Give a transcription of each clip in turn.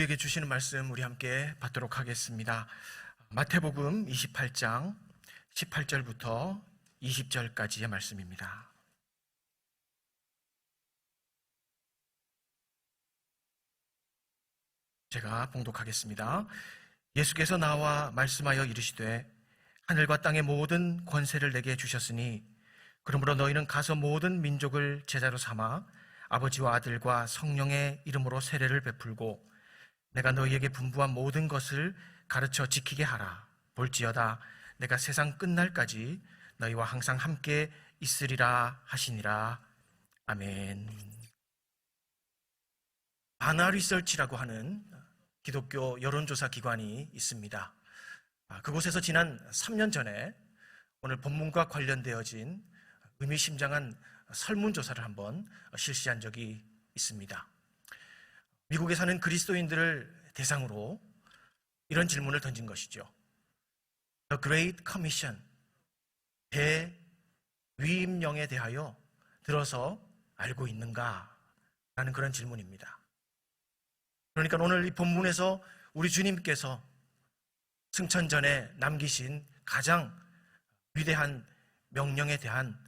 우리에게 주시는 말씀 우리 함께 받도록 하겠습니다. 마태복음 28장 18절부터 20절까지의 말씀입니다. 제가 봉독하겠습니다. 예수께서 나와 말씀하여 이르시되 하늘과 땅의 모든 권세를 내게 주셨으니 그러므로 너희는 가서 모든 민족을 제자로 삼아 아버지와 아들과 성령의 이름으로 세례를 베풀고 내가 너희에게 분부한 모든 것을 가르쳐 지키게 하라. 볼지어다 내가 세상 끝날까지 너희와 항상 함께 있으리라 하시니라. 아멘. 바나 리서치라고 하는 기독교 여론조사 기관이 있습니다. 그곳에서 지난 3년 전에 오늘 본문과 관련되어진 의미심장한 설문조사를 한번 실시한 적이 있습니다. 미국에 사는 그리스도인들을 대상으로 이런 질문을 던진 것이죠. The Great Commission, 대위임령에 대하여 들어서 알고 있는가? 라는 그런 질문입니다. 그러니까 오늘 이 본문에서 우리 주님께서 승천전에 남기신 가장 위대한 명령에 대한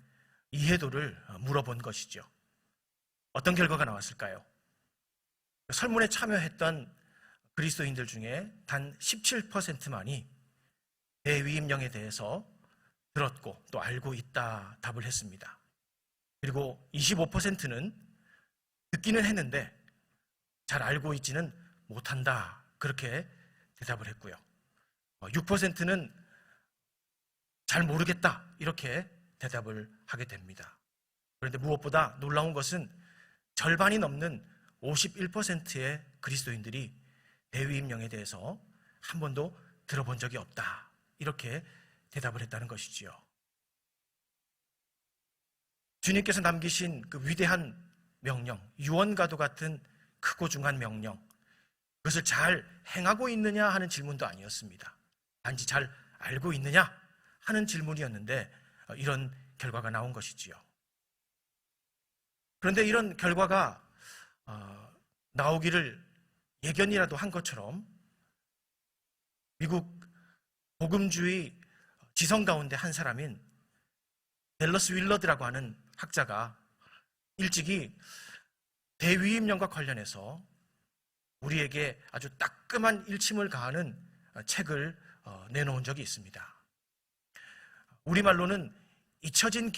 이해도를 물어본 것이죠. 어떤 결과가 나왔을까요? 설문에 참여했던 그리스도인들 중에 단 17%만이 대위임령에 대해서 들었고 또 알고 있다 답을 했습니다. 그리고 25%는 듣기는 했는데 잘 알고 있지는 못한다 그렇게 대답을 했고요. 6%는 잘 모르겠다 이렇게 대답을 하게 됩니다. 그런데 무엇보다 놀라운 것은 절반이 넘는 51%의 그리스도인들이 대위임령에 대해서 한 번도 들어본 적이 없다 이렇게 대답을 했다는 것이지요. 주님께서 남기신 그 위대한 명령, 유언과도 같은 크고 중한 명령, 그것을 잘 행하고 있느냐 하는 질문도 아니었습니다. 단지 잘 알고 있느냐 하는 질문이었는데 이런 결과가 나온 것이지요. 그런데 이런 결과가 나오기를 예견이라도 한 것처럼 미국 복음주의 지성 가운데 한 사람인 댈러스 윌러드라고 하는 학자가 일찍이 대위임령과 관련해서 우리에게 아주 따끔한 일침을 가하는 책을 내놓은 적이 있습니다. 우리말로는 잊혀진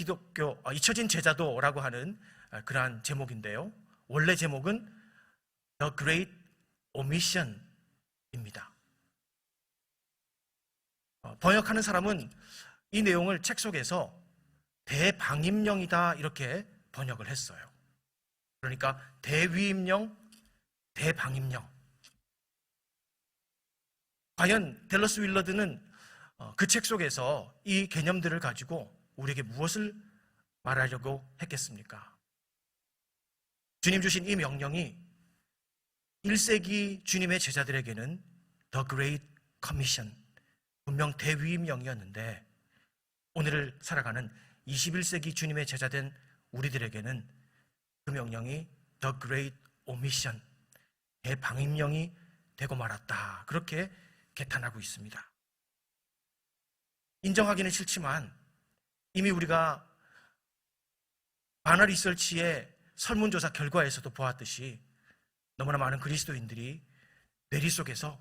제자도라고 하는 그러한 제목인데요. 원래 제목은 The Great Omission입니다. 번역하는 사람은 이 내용을 책 속에서 대방임령이다 이렇게 번역을 했어요. 그러니까 대위임령, 대방임령. 과연 댈러스 윌러드는 그 책 속에서 이 개념들을 가지고 우리에게 무엇을 말하려고 했겠습니까? 주님 주신 이 명령이 1세기 주님의 제자들에게는 The Great Commission, 분명 대위임령이었는데 오늘을 살아가는 21세기 주님의 제자된 우리들에게는 그 명령이 The Great Omission, 대방임령이 되고 말았다. 그렇게 개탄하고 있습니다. 인정하기는 싫지만 이미 우리가 바나 리서치의 설문조사 결과에서도 보았듯이 너무나 많은 그리스도인들이 뇌리 속에서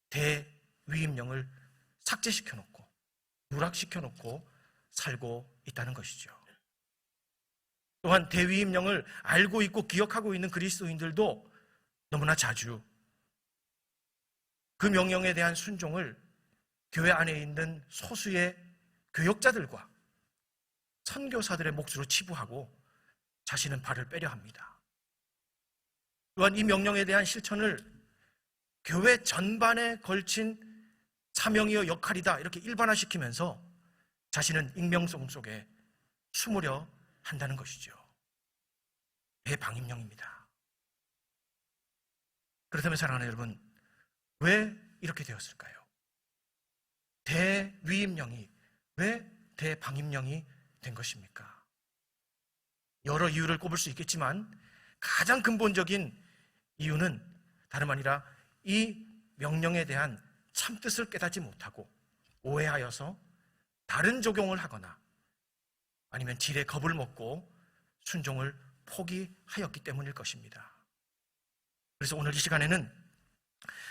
대위임령을 삭제시켜놓고 누락시켜놓고 살고 있다는 것이죠. 또한 대위임령을 알고 있고 기억하고 있는 그리스도인들도 너무나 자주 그 명령에 대한 순종을 교회 안에 있는 소수의 교역자들과 선교사들의 몫으로 치부하고 자신은 발을 빼려 합니다. 또한 이 명령에 대한 실천을 교회 전반에 걸친 사명이요 역할이다 이렇게 일반화시키면서 자신은 익명성 속에 숨으려 한다는 것이죠. 대방임령입니다. 그렇다면 사랑하는 여러분, 왜 이렇게 되었을까요? 대위임령이 왜 대방임령이 된 것입니까? 여러 이유를 꼽을 수 있겠지만 가장 근본적인 이유는 다름 아니라 이 명령에 대한 참뜻을 깨닫지 못하고 오해하여서 다른 적용을 하거나 아니면 지레 겁을 먹고 순종을 포기하였기 때문일 것입니다. 그래서 오늘 이 시간에는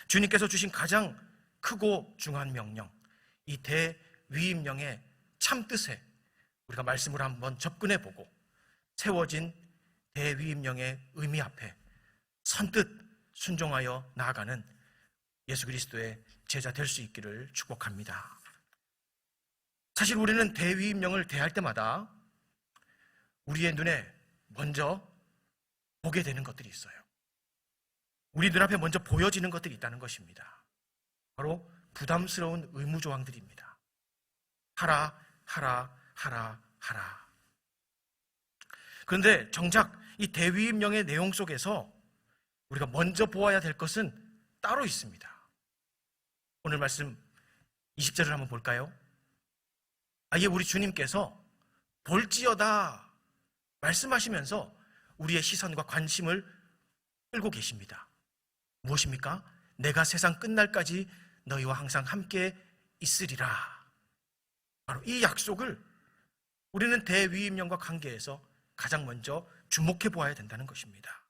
주님께서 주신 가장 크고 중요한 명령, 이 대위임령의 참뜻에 우리가 말씀을 한번 접근해보고 세워진 대위임령의 의미 앞에 선뜻 순종하여 나아가는 예수 그리스도의 제자 될 수 있기를 축복합니다. 사실 우리는 대위임령을 대할 때마다 우리의 눈에 먼저 보게 되는 것들이 있어요. 우리 눈앞에 먼저 보여지는 것들이 있다는 것입니다. 바로 부담스러운 의무조항들입니다. 하라, 하라, 하라, 하라. 그런데 정작 이 대위임령의 내용 속에서 우리가 먼저 보아야 될 것은 따로 있습니다. 오늘 말씀 20절을 한번 볼까요? 아예 우리 주님께서 볼지어다 말씀하시면서 우리의 시선과 관심을 끌고 계십니다. 무엇입니까? 내가 세상 끝날까지 너희와 항상 함께 있으리라. 바로 이 약속을 우리는 대위임령과 관계에서 가장 먼저 주목해 보아야 된다는 것입니다.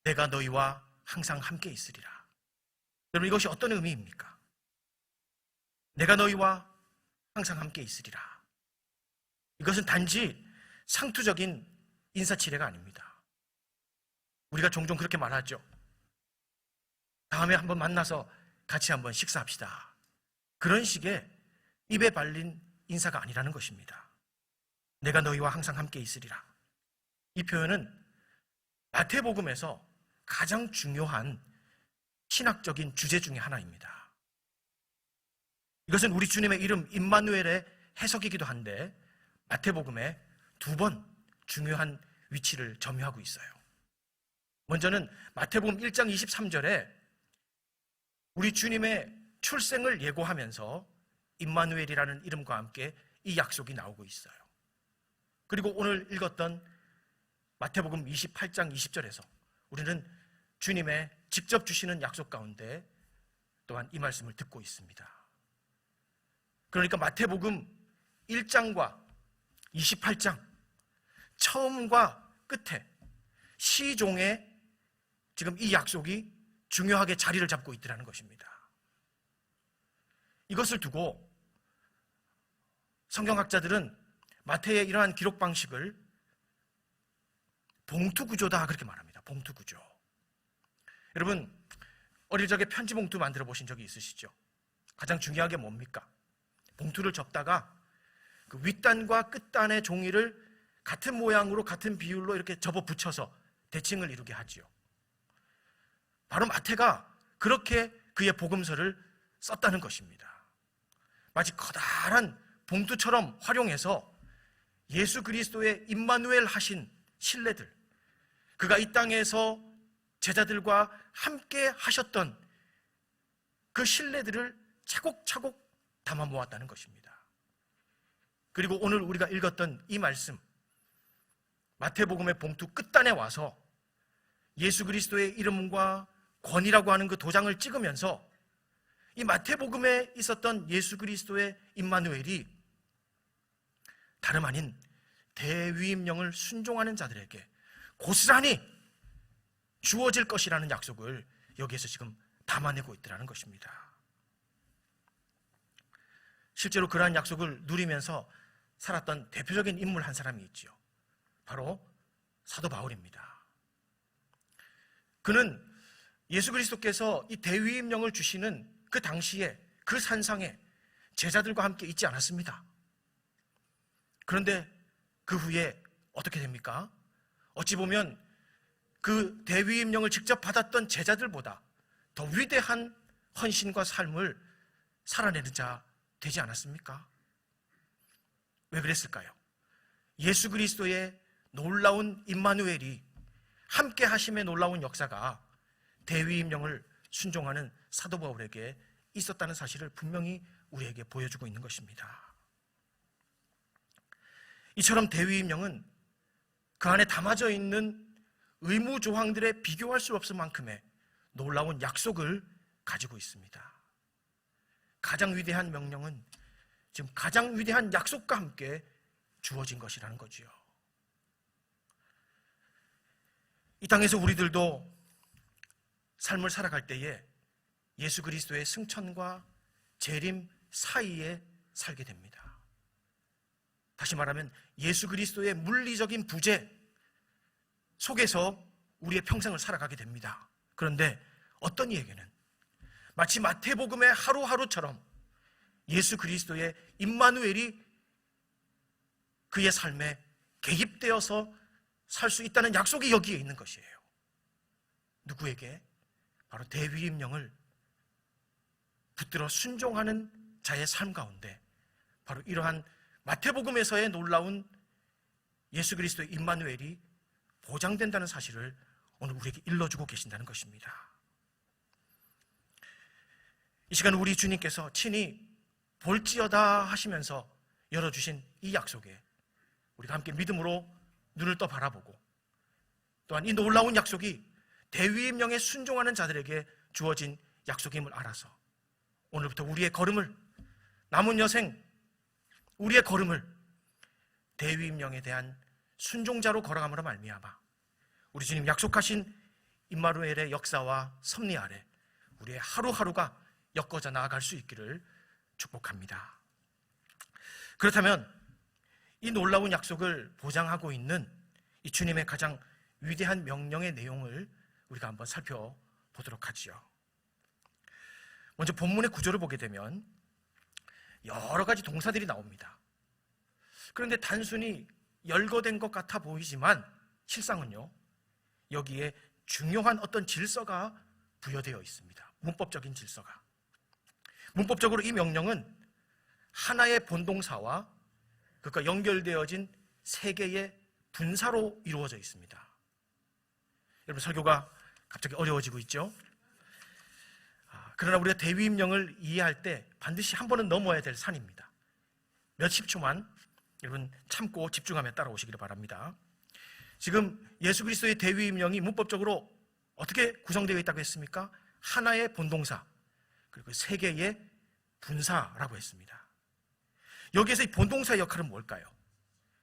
내가 너희와 항상 함께 있으리라. 여러분, 이것이 어떤 의미입니까? 내가 너희와 항상 함께 있으리라. 이것은 단지 상투적인 인사치레가 아닙니다. 우리가 종종 그렇게 말하죠. 다음에 한번 만나서 같이 한번 식사합시다. 그런 식의 입에 발린 인사가 아니라는 것입니다. 내가 너희와 항상 함께 있으리라. 이 표현은 마태복음에서 가장 중요한 신학적인 주제 중에 하나입니다. 이것은 우리 주님의 이름 임마누엘의 해석이기도 한데 마태복음에 두 번 중요한 위치를 점유하고 있어요. 먼저는 마태복음 1장 23절에 우리 주님의 출생을 예고하면서 임마누엘이라는 이름과 함께 이 약속이 나오고 있어요. 그리고 오늘 읽었던 마태복음 28장 20절에서 우리는 주님의 직접 주시는 약속 가운데 또한 이 말씀을 듣고 있습니다. 그러니까 마태복음 1장과 28장 처음과 끝에 시종에 지금 이 약속이 중요하게 자리를 잡고 있더라는 것입니다. 이것을 두고 성경학자들은 마태의 이러한 기록 방식을 봉투구조다 그렇게 말합니다. 봉투구조. 여러분, 어릴 적에 편지 봉투 만들어 보신 적이 있으시죠? 가장 중요한 게 뭡니까? 봉투를 접다가 그 윗단과 끝단의 종이를 같은 모양으로 같은 비율로 이렇게 접어 붙여서 대칭을 이루게 하지요. 바로 마태가 그렇게 그의 복음서를 썼다는 것입니다. 마치 커다란 봉투처럼 활용해서 예수 그리스도의 임마누엘 하신 신뢰들, 그가 이 땅에서 제자들과 함께 하셨던 그 신뢰들을 차곡차곡 담아 모았다는 것입니다. 그리고 오늘 우리가 읽었던 이 말씀, 마태복음의 봉투 끝단에 와서 예수 그리스도의 이름과 권위라고 하는 그 도장을 찍으면서 이 마태복음에 있었던 예수 그리스도의 임마누엘이 다름 아닌 대위임령을 순종하는 자들에게 고스란히 주어질 것이라는 약속을 여기에서 지금 담아내고 있더라는 것입니다. 실제로 그러한 약속을 누리면서 살았던 대표적인 인물 한 사람이 있지요. 바로 사도 바울입니다. 그는 예수 그리스도께서 이 대위임령을 주시는 그 당시에 그 산상에 제자들과 함께 있지 않았습니다. 그런데 그 후에 어떻게 됩니까? 어찌 보면 그 대위임령을 직접 받았던 제자들보다 더 위대한 헌신과 삶을 살아내는 자 되지 않았습니까? 왜 그랬을까요? 예수 그리스도의 놀라운 임마누엘이 함께 하심의 놀라운 역사가 대위임령을 순종하는 사도 바울에게 있었다는 사실을 분명히 우리에게 보여주고 있는 것입니다. 이처럼 대위임령은 그 안에 담아져 있는 의무 조항들에 비교할 수 없을 만큼의 놀라운 약속을 가지고 있습니다. 가장 위대한 명령은 지금 가장 위대한 약속과 함께 주어진 것이라는 거지요. 이 땅에서 우리들도 삶을 살아갈 때에 예수 그리스도의 승천과 재림 사이에 살게 됩니다. 다시 말하면 예수 그리스도의 물리적인 부재 속에서 우리의 평생을 살아가게 됩니다. 그런데 어떤 이에게는 마치 마태복음의 하루하루처럼 예수 그리스도의 임마누엘이 그의 삶에 개입되어서 살 수 있다는 약속이 여기에 있는 것이에요. 누구에게? 바로 대위임령을 붙들어 순종하는 자의 삶 가운데 바로 이러한 마태복음에서의 놀라운 예수 그리스도의 임마누엘이 보장된다는 사실을 오늘 우리에게 일러주고 계신다는 것입니다. 이 시간 우리 주님께서 친히 볼지어다 하시면서 열어주신 이 약속에 우리가 함께 믿음으로 눈을 떠 바라보고 또한 이 놀라운 약속이 대위임령에 순종하는 자들에게 주어진 약속임을 알아서 오늘부터 우리의 걸음을 남은 여생 우리의 걸음을 대위임령에 대한 순종자로 걸어감으로 말미암아 우리 주님 약속하신 임마누엘의 역사와 섭리 아래 우리의 하루하루가 엮어져 나아갈 수 있기를 축복합니다. 그렇다면 이 놀라운 약속을 보장하고 있는 이 주님의 가장 위대한 명령의 내용을 우리가 한번 살펴보도록 하지요. 먼저 본문의 구조를 보게 되면 여러 가지 동사들이 나옵니다. 그런데 단순히 열거된 것 같아 보이지만 실상은요, 여기에 중요한 어떤 질서가 부여되어 있습니다. 문법적인 질서가. 문법적으로 이 명령은 하나의 본동사와 그것과 연결되어진 세 개의 분사로 이루어져 있습니다. 여러분, 설교가 갑자기 어려워지고 있죠? 그러나 우리가 대위임령을 이해할 때 반드시 한 번은 넘어야 될 산입니다. 몇십 초만 여러분 참고 집중하며 따라오시기를 바랍니다. 지금 예수 그리스도의 대위임령이 문법적으로 어떻게 구성되어 있다고 했습니까? 하나의 본동사 그리고 세 개의 분사라고 했습니다. 여기에서 이 본동사의 역할은 뭘까요?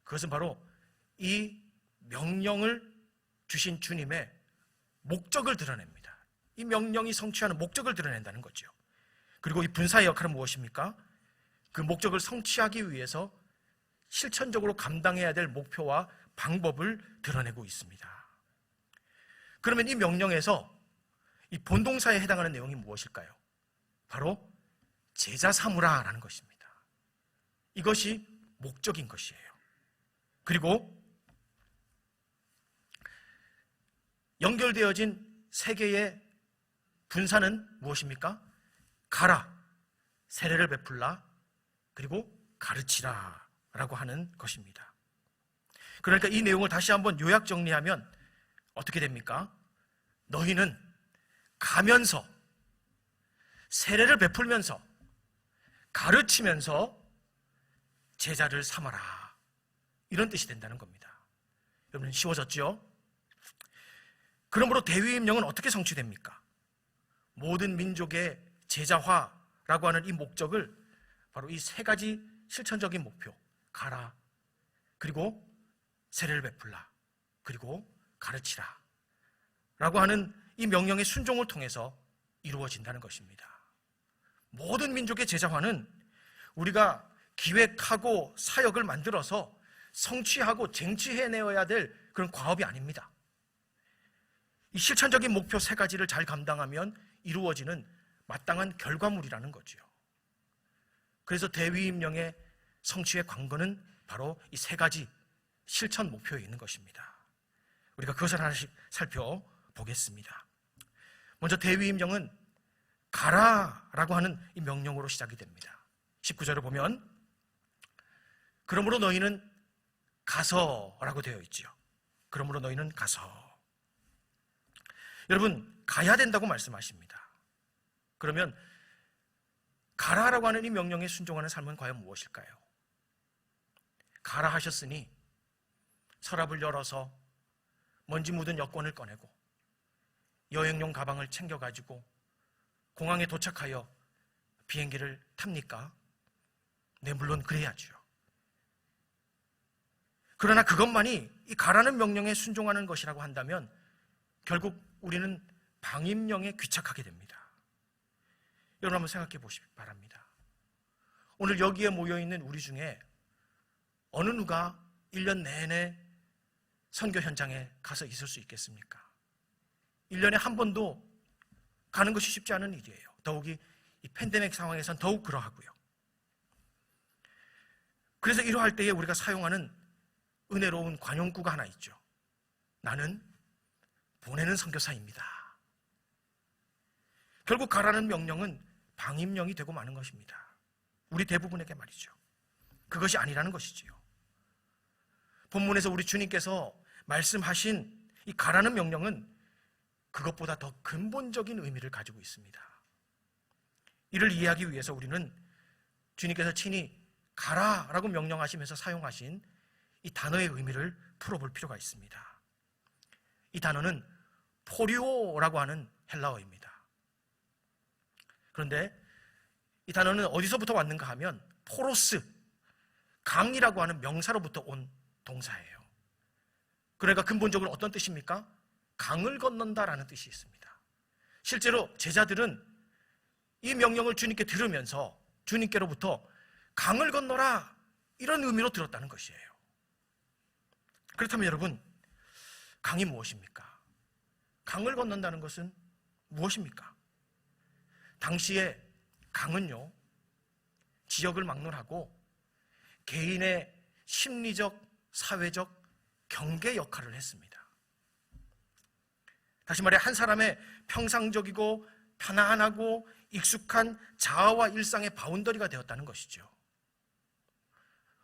그것은 바로 이 명령을 주신 주님의 목적을 드러냅니다. 이 명령이 성취하는 목적을 드러낸다는 거죠. 그리고 이 분사의 역할은 무엇입니까? 그 목적을 성취하기 위해서 실천적으로 감당해야 될 목표와 방법을 드러내고 있습니다. 그러면 이 명령에서 이 본동사에 해당하는 내용이 무엇일까요? 바로 제자 삼으라라는 것입니다. 이것이 목적인 것이에요. 그리고 연결되어진 세 개의 분사는 무엇입니까? 가라, 세례를 베풀라, 그리고 가르치라 라고 하는 것입니다. 그러니까 이 내용을 다시 한번 요약 정리하면 어떻게 됩니까? 너희는 가면서 세례를 베풀면서 가르치면서 제자를 삼아라, 이런 뜻이 된다는 겁니다. 여러분, 쉬워졌죠? 그러므로 대위임령은 어떻게 성취됩니까? 모든 민족의 제자화라고 하는 이 목적을 바로 이 세 가지 실천적인 목표, 가라, 그리고 세례를 베풀라, 그리고 가르치라 라고 하는 이 명령의 순종을 통해서 이루어진다는 것입니다. 모든 민족의 제자화는 우리가 기획하고 사역을 만들어서 성취하고 쟁취해내어야 될 그런 과업이 아닙니다. 이 실천적인 목표 세 가지를 잘 감당하면 이루어지는 마땅한 결과물이라는 거죠. 그래서 대위임령의 성취의 관건은 바로 이 세 가지 실천 목표에 있는 것입니다. 우리가 그것을 하나씩 살펴보겠습니다. 먼저 대위임령은 가라라고 하는 이 명령으로 시작이 됩니다. 19절을 보면 그러므로 너희는 가서라고 되어 있죠. 그러므로 너희는 가서. 여러분, 가야 된다고 말씀하십니다. 그러면 가라라고 하는 이 명령에 순종하는 삶은 과연 무엇일까요? 가라 하셨으니 서랍을 열어서 먼지 묻은 여권을 꺼내고 여행용 가방을 챙겨가지고 공항에 도착하여 비행기를 탑니까? 네, 물론 그래야죠. 그러나 그것만이 이 가라는 명령에 순종하는 것이라고 한다면 결국 우리는 방임령에 귀착하게 됩니다. 여러분 한번 생각해 보시기 바랍니다. 오늘 여기에 모여있는 우리 중에 어느 누가 1년 내내 선교 현장에 가서 있을 수 있겠습니까? 1년에 한 번도 가는 것이 쉽지 않은 일이에요. 더욱이 이 팬데믹 상황에선 더욱 그러하고요. 그래서 이러할 때에 우리가 사용하는 은혜로운 관용구가 하나 있죠. 나는 보내는 선교사입니다. 결국 가라는 명령은 방임령이 되고 마는 것입니다. 우리 대부분에게 말이죠. 그것이 아니라는 것이지요. 본문에서 우리 주님께서 말씀하신 이 가라는 명령은 그것보다 더 근본적인 의미를 가지고 있습니다. 이를 이해하기 위해서 우리는 주님께서 친히 가라라고 명령하시면서 사용하신 이 단어의 의미를 풀어볼 필요가 있습니다. 이 단어는 포리오라고 하는 헬라어입니다. 그런데 이 단어는 어디서부터 왔는가 하면 포로스, 강이라고 하는 명사로부터 온 동사예요. 그러니까 근본적으로 어떤 뜻입니까? 강을 건넌다라는 뜻이 있습니다. 실제로 제자들은 이 명령을 주님께 들으면서 주님께로부터 강을 건너라 이런 의미로 들었다는 것이에요. 그렇다면 여러분, 강이 무엇입니까? 강을 건넌다는 것은 무엇입니까? 당시에 강은요, 지역을 막론하고 개인의 심리적, 사회적 경계 역할을 했습니다. 다시 말해 한 사람의 평상적이고 편안하고 익숙한 자아와 일상의 바운더리가 되었다는 것이죠.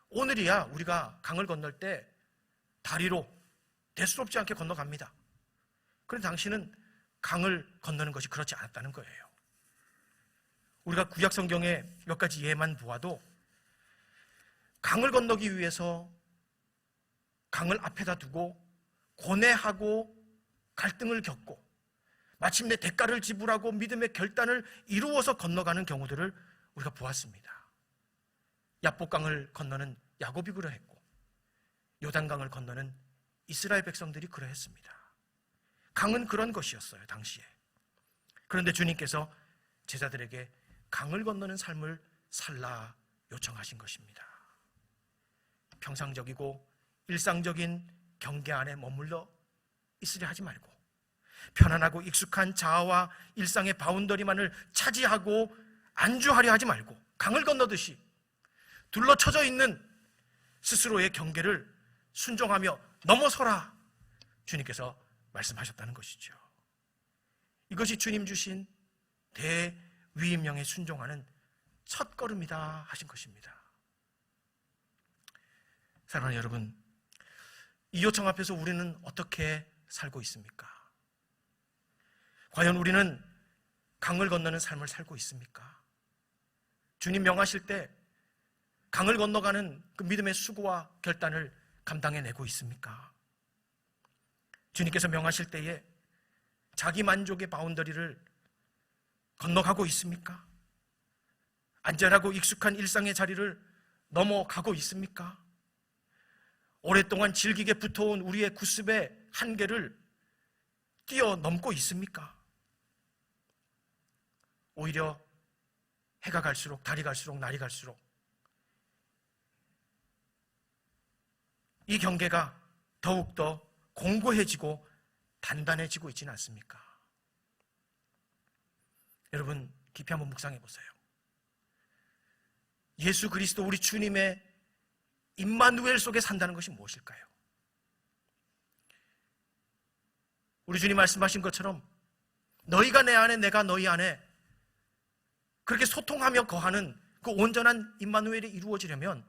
오늘이야 우리가 강을 건널 때 다리로 대수롭지 않게 건너갑니다. 그런데 당시는 강을 건너는 것이 그렇지 않았다는 거예요. 우리가 구약 성경의 몇 가지 예만 보아도 강을 건너기 위해서 강을 앞에다 두고 고뇌하고 갈등을 겪고 마침내 대가를 지불하고 믿음의 결단을 이루어서 건너가는 경우들을 우리가 보았습니다. 야복강을 건너는 야곱이 그러했고 요단강을 건너는 이스라엘 백성들이 그러했습니다. 강은 그런 것이었어요, 당시에. 그런데 주님께서 제자들에게 강을 건너는 삶을 살라 요청하신 것입니다. 평상적이고 일상적인 경계 안에 머물러 있으려 하지 말고 편안하고 익숙한 자아와 일상의 바운더리만을 차지하고 안주하려 하지 말고 강을 건너듯이 둘러쳐져 있는 스스로의 경계를 순종하며 넘어서라 주님께서 말씀하셨다는 것이죠. 이것이 주님 주신 대위임령에 순종하는 첫걸음이다 하신 것입니다. 사랑하는 여러분, 이 요청 앞에서 우리는 어떻게 살고 있습니까? 과연 우리는 강을 건너는 삶을 살고 있습니까? 주님 명하실 때 강을 건너가는 그 믿음의 수고와 결단을 감당해내고 있습니까? 주님께서 명하실 때에 자기 만족의 바운더리를 건너가고 있습니까? 안전하고 익숙한 일상의 자리를 넘어가고 있습니까? 오랫동안 질기게 붙어온 우리의 구습의 한계를 뛰어넘고 있습니까? 오히려 해가 갈수록, 달이 갈수록, 날이 갈수록 이 경계가 더욱더 공고해지고 단단해지고 있지는 않습니까? 여러분, 깊이 한번 묵상해 보세요. 예수 그리스도 우리 주님의 임마누엘 속에 산다는 것이 무엇일까요? 우리 주님 말씀하신 것처럼 너희가 내 안에 내가 너희 안에 그렇게 소통하며 거하는 그 온전한 임마누엘이 이루어지려면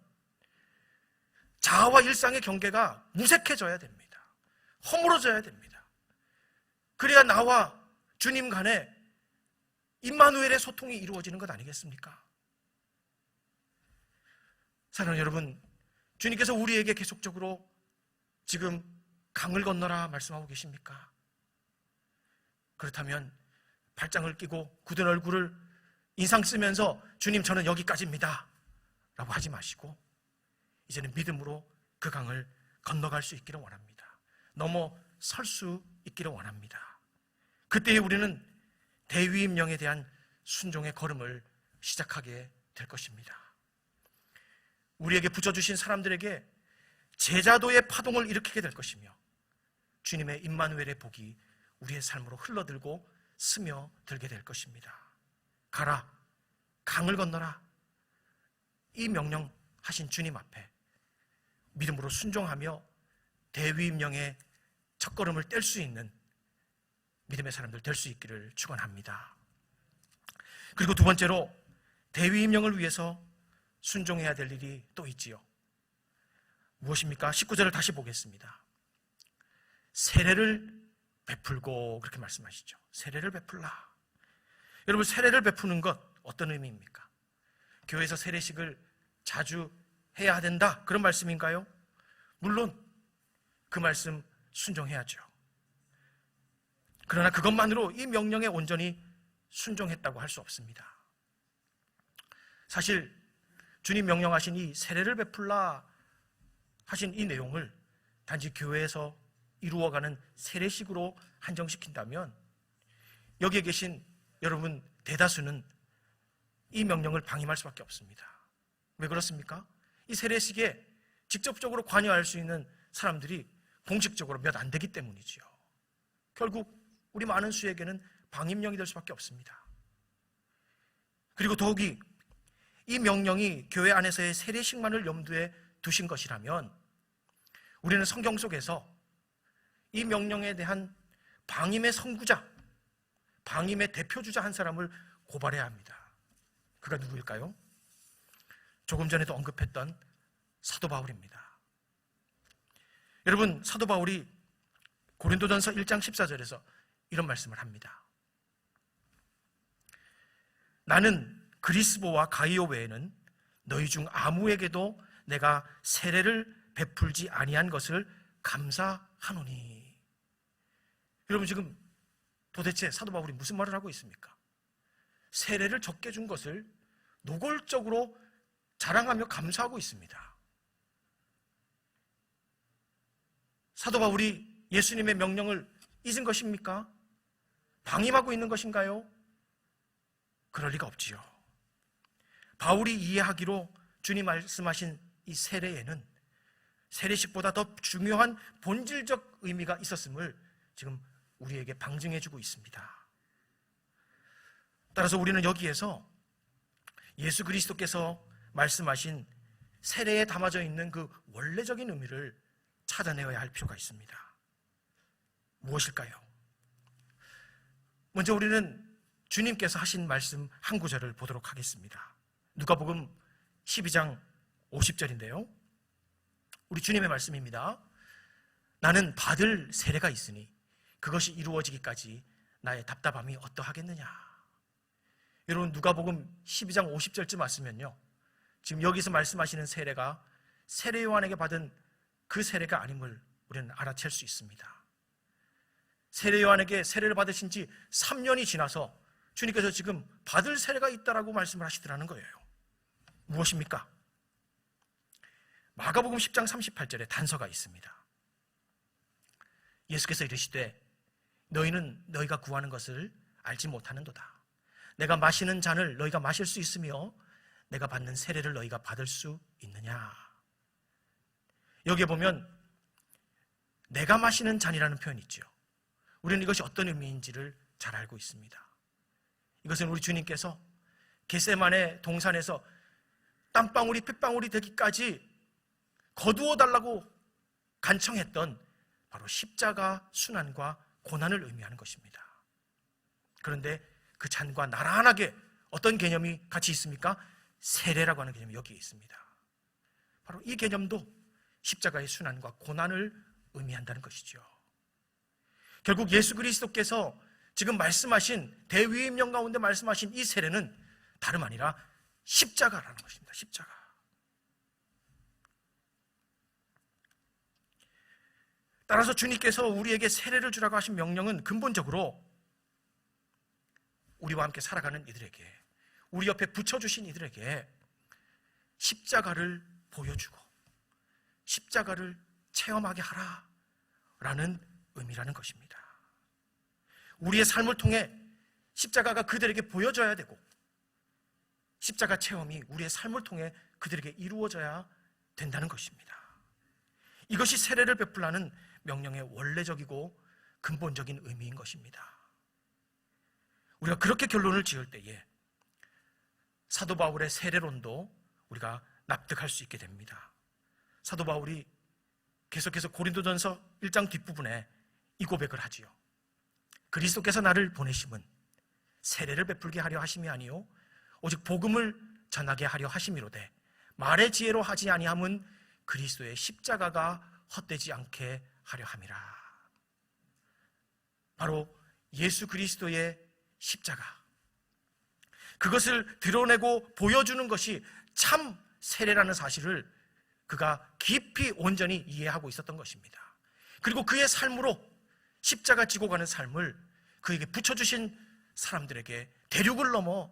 자아와 일상의 경계가 무색해져야 됩니다. 허물어져야 됩니다. 그래야 나와 주님 간에 임마누엘의 소통이 이루어지는 것 아니겠습니까? 사랑하는 여러분, 주님께서 우리에게 계속적으로 지금 강을 건너라 말씀하고 계십니까? 그렇다면 발장을 끼고 굳은 얼굴을 인상 쓰면서 주님 저는 여기까지입니다 라고 하지 마시고 이제는 믿음으로 그 강을 건너갈 수 있기를 원합니다. 넘어설 수 있기를 원합니다. 그때에 우리는 대위임령에 대한 순종의 걸음을 시작하게 될 것입니다. 우리에게 붙여주신 사람들에게 제자도의 파동을 일으키게 될 것이며 주님의 임마누엘의 복이 우리의 삶으로 흘러들고 스며들게 될 것입니다. 가라, 강을 건너라. 이 명령하신 주님 앞에 믿음으로 순종하며 대위임령의 첫걸음을 뗄 수 있는 믿음의 사람들 될 수 있기를 축원합니다. 그리고 두 번째로 대위임령을 위해서 순종해야 될 일이 또 있지요. 무엇입니까? 19절을 다시 보겠습니다. 세례를 베풀고 그렇게 말씀하시죠. 세례를 베풀라. 여러분, 세례를 베푸는 것 어떤 의미입니까? 교회에서 세례식을 자주 해야 된다 그런 말씀인가요? 물론 그 말씀 순종해야죠. 그러나 그것만으로 이 명령에 온전히 순종했다고 할 수 없습니다. 사실 주님 명령하신 이 세례를 베풀라 하신 이 내용을 단지 교회에서 이루어가는 세례식으로 한정시킨다면 여기에 계신 여러분 대다수는 이 명령을 방임할 수밖에 없습니다. 왜 그렇습니까? 이 세례식에 직접적으로 관여할 수 있는 사람들이 공식적으로 몇 안 되기 때문이지요. 결국 우리 많은 수에게는 방임령이 될 수밖에 없습니다. 그리고 더욱이 이 명령이 교회 안에서의 세례식만을 염두에 두신 것이라면 우리는 성경 속에서 이 명령에 대한 방임의 선구자, 방임의 대표주자 한 사람을 고발해야 합니다. 그가 누구일까요? 조금 전에도 언급했던 사도 바울입니다. 여러분, 사도 바울이 고린도전서 1장 14절에서 이런 말씀을 합니다. 나는 그리스보와 가이오 외에는 너희 중 아무에게도 내가 세례를 베풀지 아니한 것을 감사하노니. 여러분, 지금 도대체 사도 바울이 무슨 말을 하고 있습니까? 세례를 적게 준 것을 노골적으로 자랑하며 감사하고 있습니다. 사도 바울이 예수님의 명령을 잊은 것입니까? 방임하고 있는 것인가요? 그럴 리가 없지요. 바울이 이해하기로 주님 말씀하신 이 세례에는 세례식보다 더 중요한 본질적 의미가 있었음을 지금 우리에게 방증해주고 있습니다. 따라서 우리는 여기에서 예수 그리스도께서 말씀하신 세례에 담아져 있는 그 원래적인 의미를 찾아내어야 할 필요가 있습니다. 무엇일까요? 먼저 우리는 주님께서 하신 말씀 한 구절을 보도록 하겠습니다. 누가복음 12장 50절인데요. 우리 주님의 말씀입니다. 나는 받을 세례가 있으니 그것이 이루어지기까지 나의 답답함이 어떠하겠느냐. 여러분, 누가복음 12장 50절쯤 왔으면요, 지금 여기서 말씀하시는 세례가 세례 요한에게 받은 그 세례가 아님을 우리는 알아챌 수 있습니다. 세례 요한에게 세례를 받으신 지 3년이 지나서 주님께서 지금 받을 세례가 있다라고 말씀을 하시더라는 거예요. 무엇입니까? 마가복음 10장 38절에 단서가 있습니다. 예수께서 이르시되 너희는 너희가 구하는 것을 알지 못하는도다. 내가 마시는 잔을 너희가 마실 수 있으며 내가 받는 세례를 너희가 받을 수 있느냐. 여기에 보면 내가 마시는 잔이라는 표현이 있죠. 우리는 이것이 어떤 의미인지를 잘 알고 있습니다. 이것은 우리 주님께서 겟세마네 동산에서 땀방울이 핏방울이 되기까지 거두어 달라고 간청했던 바로 십자가 순환과 고난을 의미하는 것입니다. 그런데 그 잔과 나란하게 어떤 개념이 같이 있습니까? 세례라고 하는 개념이 여기에 있습니다. 바로 이 개념도 십자가의 순환과 고난을 의미한다는 것이죠. 결국 예수 그리스도께서 지금 말씀하신 대위임령 가운데 말씀하신 이 세례는 다름 아니라 십자가라는 것입니다. 십자가. 따라서 주님께서 우리에게 세례를 주라고 하신 명령은 근본적으로 우리와 함께 살아가는 이들에게, 우리 옆에 붙여주신 이들에게 십자가를 보여주고 십자가를 체험하게 하라라는 의미라는 것입니다. 우리의 삶을 통해 십자가가 그들에게 보여져야 되고 십자가 체험이 우리의 삶을 통해 그들에게 이루어져야 된다는 것입니다. 이것이 세례를 베풀라는 명령의 원래적이고 근본적인 의미인 것입니다. 우리가 그렇게 결론을 지을 때에 사도 바울의 세례론도 우리가 납득할 수 있게 됩니다. 사도 바울이 계속해서 고린도전서 1장 뒷부분에 이 고백을 하지요. 그리스도께서 나를 보내심은 세례를 베풀게 하려 하심이 아니요 오직 복음을 전하게 하려 하심이로되 말의 지혜로 하지 아니함은 그리스도의 십자가가 헛되지 않게 하려 함이라. 바로 예수 그리스도의 십자가, 그것을 드러내고 보여주는 것이 참 세례라는 사실을 그가 깊이 온전히 이해하고 있었던 것입니다. 그리고 그의 삶으로 십자가 지고 가는 삶을 그에게 붙여주신 사람들에게 대륙을 넘어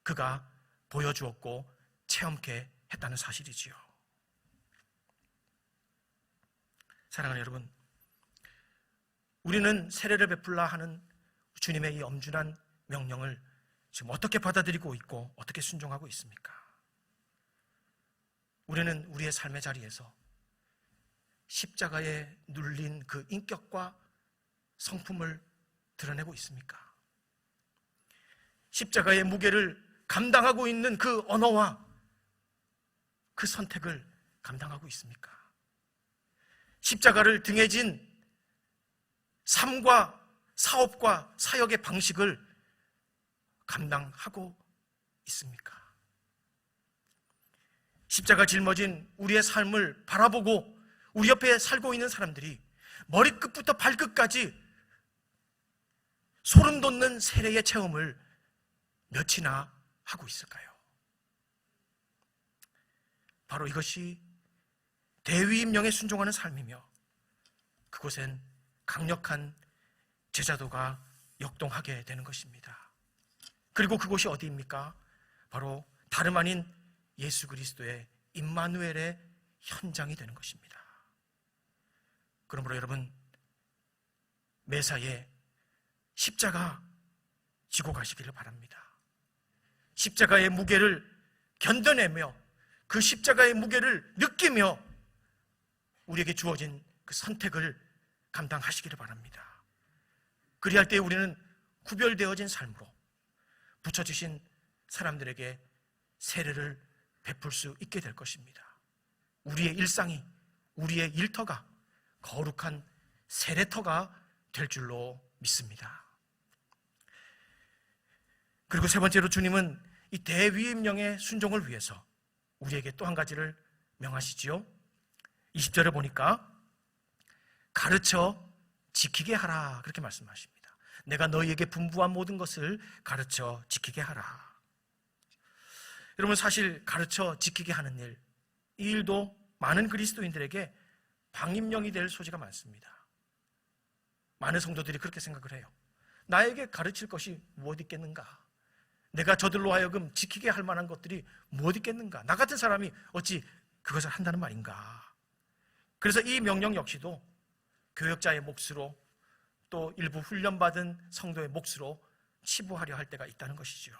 그가 보여주었고 체험케 했다는 사실이지요. 사랑하는 여러분, 우리는 세례를 베풀라 하는 주님의 이 엄중한 명령을 지금 어떻게 받아들이고 있고 어떻게 순종하고 있습니까? 우리는 우리의 삶의 자리에서 십자가에 눌린 그 인격과 성품을 드러내고 있습니까? 십자가의 무게를 감당하고 있는 그 언어와 그 선택을 감당하고 있습니까? 십자가를 등에 진 삶과 사업과 사역의 방식을 감당하고 있습니까? 십자가 짊어진 우리의 삶을 바라보고 우리 옆에 살고 있는 사람들이 머리끝부터 발끝까지 소름 돋는 세례의 체험을 몇이나 하고 있을까요? 바로 이것이 대위임령에 순종하는 삶이며 그곳엔 강력한 제자도가 역동하게 되는 것입니다. 그리고 그곳이 어디입니까? 바로 다름 아닌 예수 그리스도의 임마누엘의 현장이 되는 것입니다. 그러므로 여러분, 매사에 십자가 지고 가시기를 바랍니다. 십자가의 무게를 견뎌내며 그 십자가의 무게를 느끼며 우리에게 주어진 그 선택을 감당하시기를 바랍니다. 그리할 때 우리는 구별되어진 삶으로 붙여주신 사람들에게 세례를 베풀 수 있게 될 것입니다. 우리의 일상이, 우리의 일터가 거룩한 세례터가 될 줄로 믿습니다. 그리고 세 번째로 주님은 이 대위임령의 순종을 위해서 우리에게 또 한 가지를 명하시지요. 20절에 보니까 가르쳐 지키게 하라, 그렇게 말씀하십니다. 내가 너희에게 분부한 모든 것을 가르쳐 지키게 하라. 여러분, 사실 가르쳐 지키게 하는 일, 이 일도 많은 그리스도인들에게 방임령이 될 소지가 많습니다. 많은 성도들이 그렇게 생각을 해요. 나에게 가르칠 것이 무엇 있겠는가? 내가 저들로 하여금 지키게 할 만한 것들이 무엇 있겠는가? 나 같은 사람이 어찌 그것을 한다는 말인가? 그래서 이 명령 역시도 교역자의 몫으로 또 일부 훈련받은 성도의 몫으로 치부하려 할 때가 있다는 것이죠.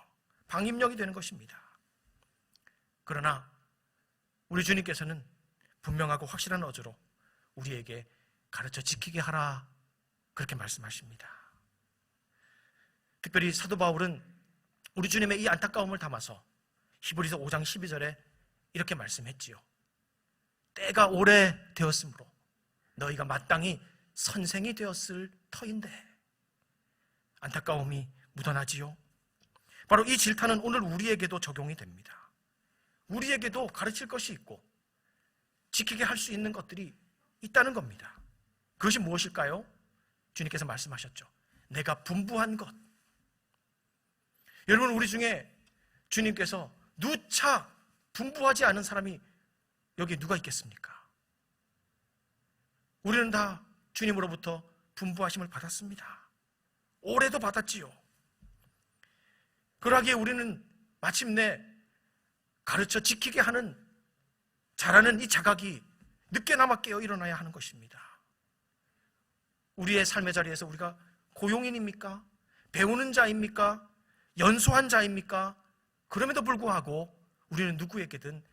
방임령이 되는 것입니다. 그러나 우리 주님께서는 분명하고 확실한 어조로 우리에게 가르쳐 지키게 하라, 그렇게 말씀하십니다. 특별히 사도 바울은 우리 주님의 이 안타까움을 담아서 히브리서 5장 12절에 이렇게 말씀했지요. 때가 오래 되었으므로 너희가 마땅히 선생이 되었을 터인데. 안타까움이 묻어나지요. 바로 이 질타는 오늘 우리에게도 적용이 됩니다. 우리에게도 가르칠 것이 있고 지키게 할 수 있는 것들이 있다는 겁니다. 그것이 무엇일까요? 주님께서 말씀하셨죠. 내가 분부한 것. 여러분, 우리 중에 주님께서 누차 분부하지 않은 사람이 여기 누가 있겠습니까? 우리는 다 주님으로부터 분부하심을 받았습니다. 올해도 받았지요. 그러기에 우리는 마침내 가르쳐 지키게 하는 잘하는 이 자각이 늦게나마 깨어 일어나야 하는 것입니다. 우리의 삶의 자리에서 우리가 고용인입니까? 배우는 자입니까? 연소한 자입니까? 그럼에도 불구하고 우리는 누구에게든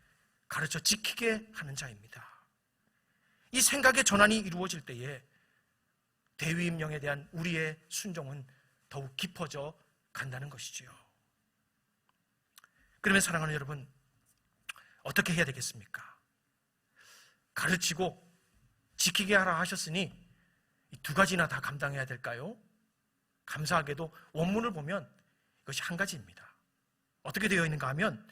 가르쳐 지키게 하는 자입니다. 이 생각의 전환이 이루어질 때에 대위임령에 대한 우리의 순종은 더욱 깊어져 간다는 것이지요. 그러면 사랑하는 여러분, 어떻게 해야 되겠습니까? 가르치고 지키게 하라 하셨으니 이 두 가지나 다 감당해야 될까요? 감사하게도 원문을 보면 이것이 한 가지입니다. 어떻게 되어 있는가 하면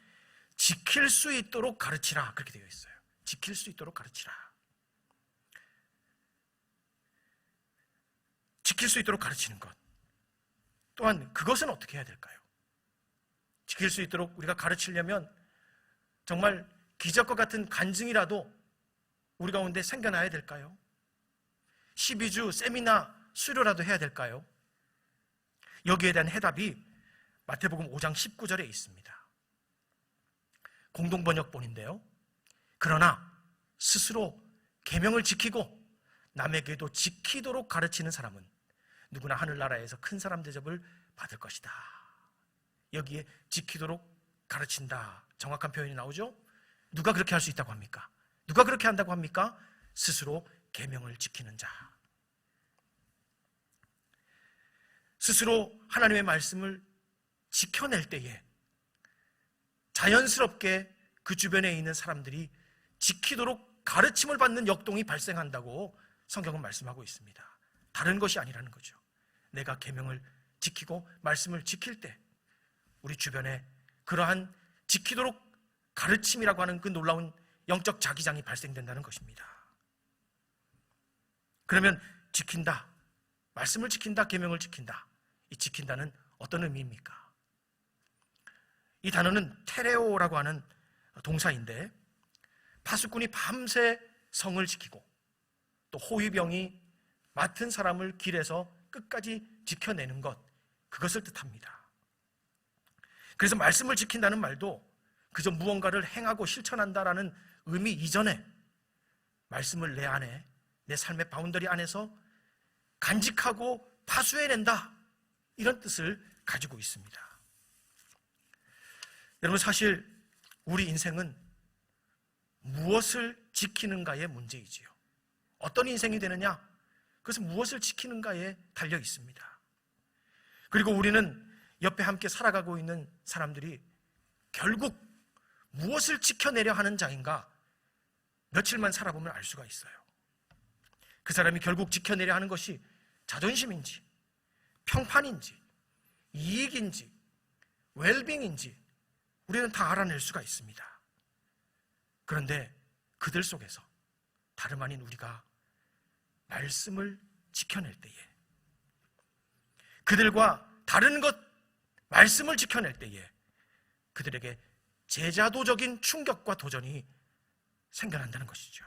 지킬 수 있도록 가르치라, 그렇게 되어 있어요. 지킬 수 있도록 가르치라. 지킬 수 있도록 가르치는 것. 또한 그것은 어떻게 해야 될까요? 지킬 수 있도록 우리가 가르치려면 정말 기적과 같은 간증이라도 우리 가운데 생겨나야 될까요? 12주 세미나 수료라도 해야 될까요? 여기에 대한 해답이 마태복음 5장 19절에 있습니다. 공동번역본인데요. 그러나 스스로 계명을 지키고 남에게도 지키도록 가르치는 사람은 누구나 하늘나라에서 큰 사람 대접을 받을 것이다. 여기에 지키도록 가르친다, 정확한 표현이 나오죠? 누가 그렇게 할 수 있다고 합니까? 누가 그렇게 한다고 합니까? 스스로 계명을 지키는 자. 스스로 하나님의 말씀을 지켜낼 때에 자연스럽게 그 주변에 있는 사람들이 지키도록 가르침을 받는 역동이 발생한다고 성경은 말씀하고 있습니다. 다른 것이 아니라는 거죠. 내가 계명을 지키고 말씀을 지킬 때 우리 주변에 그러한 지키도록 가르침이라고 하는 그 놀라운 영적 자기장이 발생된다는 것입니다. 그러면 지킨다, 말씀을 지킨다, 계명을 지킨다, 이 지킨다는 어떤 의미입니까? 이 단어는 테레오라고 하는 동사인데 파수꾼이 밤새 성을 지키고 또 호위병이 맡은 사람을 길에서 끝까지 지켜내는 것, 그것을 뜻합니다. 그래서 말씀을 지킨다는 말도 그저 무언가를 행하고 실천한다라는 의미 이전에 말씀을 내 안에, 내 삶의 바운더리 안에서 간직하고 파수해낸다, 이런 뜻을 가지고 있습니다. 여러분, 사실 우리 인생은 무엇을 지키는가의 문제이지요. 어떤 인생이 되느냐? 그것은 무엇을 지키는가에 달려 있습니다. 그리고 우리는 옆에 함께 살아가고 있는 사람들이 결국 무엇을 지켜내려 하는 자인가 며칠만 살아보면 알 수가 있어요. 그 사람이 결국 지켜내려 하는 것이 자존심인지, 평판인지, 이익인지, 웰빙인지 우리는 다 알아낼 수가 있습니다. 그런데 그들 속에서 다름 아닌 우리가 말씀을 지켜낼 때에, 그들과 다른 것, 말씀을 지켜낼 때에 그들에게 제자도적인 충격과 도전이 생겨난다는 것이죠.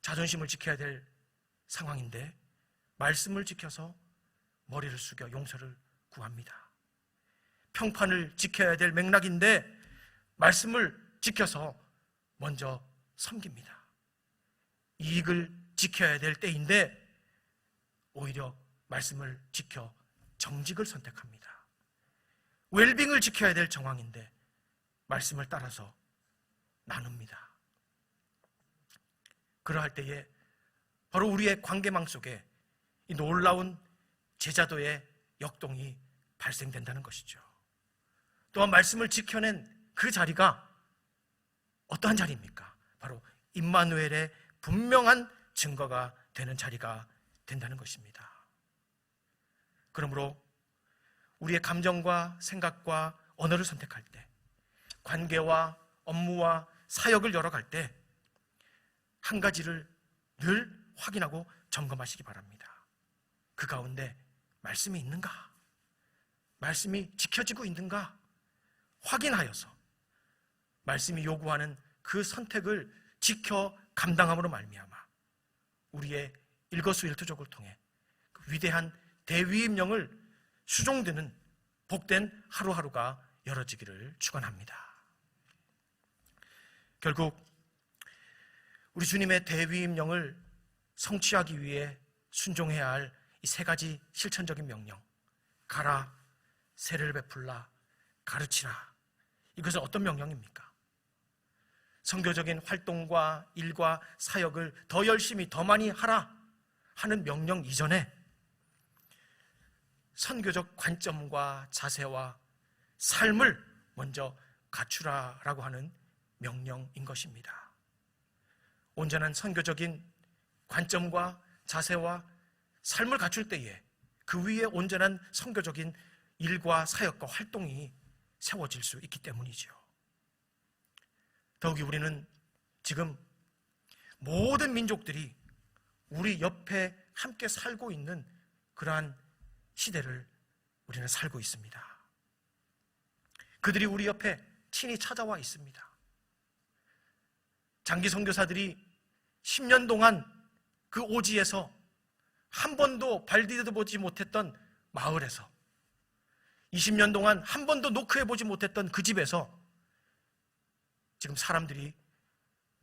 자존심을 지켜야 될 상황인데 말씀을 지켜서 머리를 숙여 용서를 구합니다. 평판을 지켜야 될 맥락인데 말씀을 지켜서 먼저 섬깁니다. 이익을 지켜야 될 때인데 오히려 말씀을 지켜 정직을 선택합니다. 웰빙을 지켜야 될 정황인데 말씀을 따라서 나눕니다. 그러할 때에 바로 우리의 관계망 속에 이 놀라운 제자도의 역동이 발생된다는 것이죠. 또한 말씀을 지켜낸 그 자리가 어떠한 자리입니까? 바로 임마누엘의 분명한 증거가 되는 자리가 된다는 것입니다. 그러므로 우리의 감정과 생각과 언어를 선택할 때, 관계와 업무와 사역을 열어갈 때 한 가지를 늘 확인하고 점검하시기 바랍니다. 그 가운데 말씀이 있는가? 말씀이 지켜지고 있는가? 확인하여서 말씀이 요구하는 그 선택을 지켜 감당함으로 말미암아 우리의 일거수일투족을 통해 그 위대한 대위임령을 수종드는 복된 하루하루가 열어지기를 축원합니다. 결국 우리 주님의 대위임령을 성취하기 위해 순종해야 할 이 세 가지 실천적인 명령, 가라, 세례를 베풀라, 가르치라. 이것은 어떤 명령입니까? 선교적인 활동과 일과 사역을 더 열심히 더 많이 하라 하는 명령 이전에 선교적 관점과 자세와 삶을 먼저 갖추라라고 하는 명령인 것입니다. 온전한 선교적인 관점과 자세와 삶을 갖출 때에 그 위에 온전한 선교적인 일과 사역과 활동이 세워질 수 있기 때문이죠. 더욱이 우리는 지금 모든 민족들이 우리 옆에 함께 살고 있는 그러한 시대를 우리는 살고 있습니다. 그들이 우리 옆에 친히 찾아와 있습니다. 장기 선교사들이 10년 동안 그 오지에서 한 번도 발 디뎌보지 못했던 마을에서 20년 동안 한 번도 노크해보지 못했던 그 집에서 지금 사람들이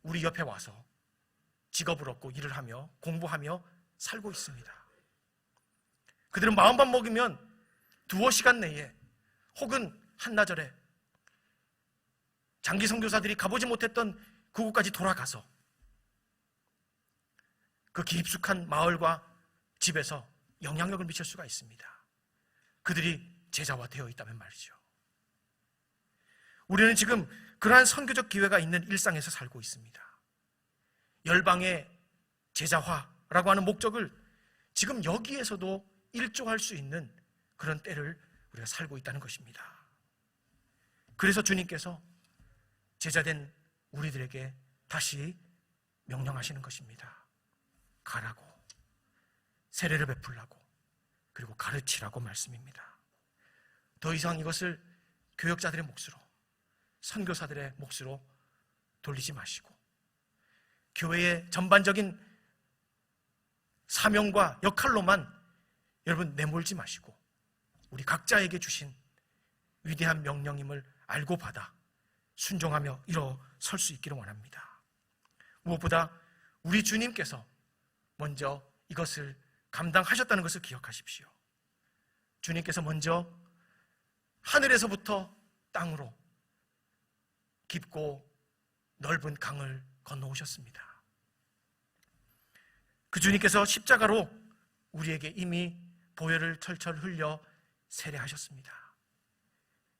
우리 옆에 와서 직업을 얻고 일을 하며 공부하며 살고 있습니다. 그들은 마음만 먹으면 두어 시간 내에 혹은 한나절에 장기 선교사들이 가보지 못했던 그곳까지 돌아가서 그 깊숙한 마을과 집에서 영향력을 미칠 수가 있습니다. 그들이 제자화 되어 있다면 말이죠. 우리는 지금 그러한 선교적 기회가 있는 일상에서 살고 있습니다. 열방의 제자화라고 하는 목적을 지금 여기에서도 일조할 수 있는 그런 때를 우리가 살고 있다는 것입니다. 그래서 주님께서 제자된 우리들에게 다시 명령하시는 것입니다. 가라고, 세례를 베풀라고, 그리고 가르치라고 말씀입니다. 더 이상 이것을 교역자들의 몫으로, 선교사들의 몫으로 돌리지 마시고 교회의 전반적인 사명과 역할로만 여러분 내몰지 마시고 우리 각자에게 주신 위대한 명령임을 알고 받아 순종하며 일어설 수 있기를 원합니다. 무엇보다 우리 주님께서 먼저 이것을 감당하셨다는 것을 기억하십시오. 주님께서 먼저 하늘에서부터 땅으로 깊고 넓은 강을 건너오셨습니다. 그 주님께서 십자가로 우리에게 이미 보혈을 철철 흘려 세례하셨습니다.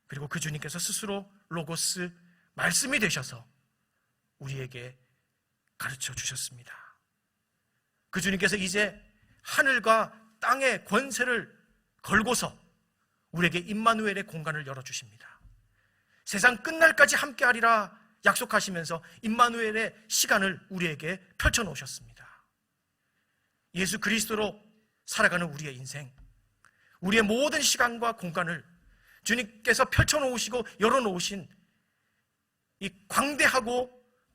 그리고 그 주님께서 스스로 로고스 말씀이 되셔서 우리에게 가르쳐 주셨습니다. 그 주님께서 이제 하늘과 땅의 권세를 걸고서 우리에게 임마누엘의 공간을 열어주십니다. 세상 끝날까지 함께하리라 약속하시면서 임마누엘의 시간을 우리에게 펼쳐놓으셨습니다. 예수 그리스도로 살아가는 우리의 인생, 우리의 모든 시간과 공간을 주님께서 펼쳐놓으시고 열어놓으신 이 광대하고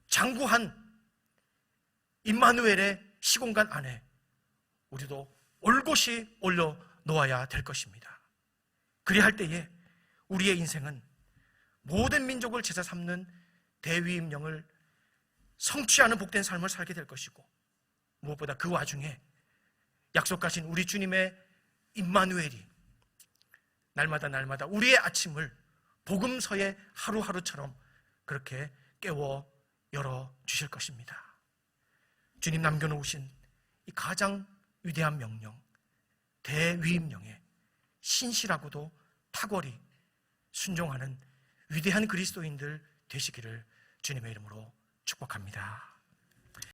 장구한 임마누엘의 시공간 안에 우리도 올곧이 올려놓아야 될 것입니다. 그리할 때에 우리의 인생은 모든 민족을 제자 삼는 대위임령을 성취하는 복된 삶을 살게 될 것이고 무엇보다 그 와중에 약속하신 우리 주님의 임마누엘이 날마다 우리의 아침을 복음서의 하루하루처럼 그렇게 깨워 열어주실 것입니다. 주님 남겨놓으신 이 가장 위대한 명령, 대위임령에 신실하고도 탁월히 순종하는 위대한 그리스도인들 되시기를 주님의 이름으로 축복합니다.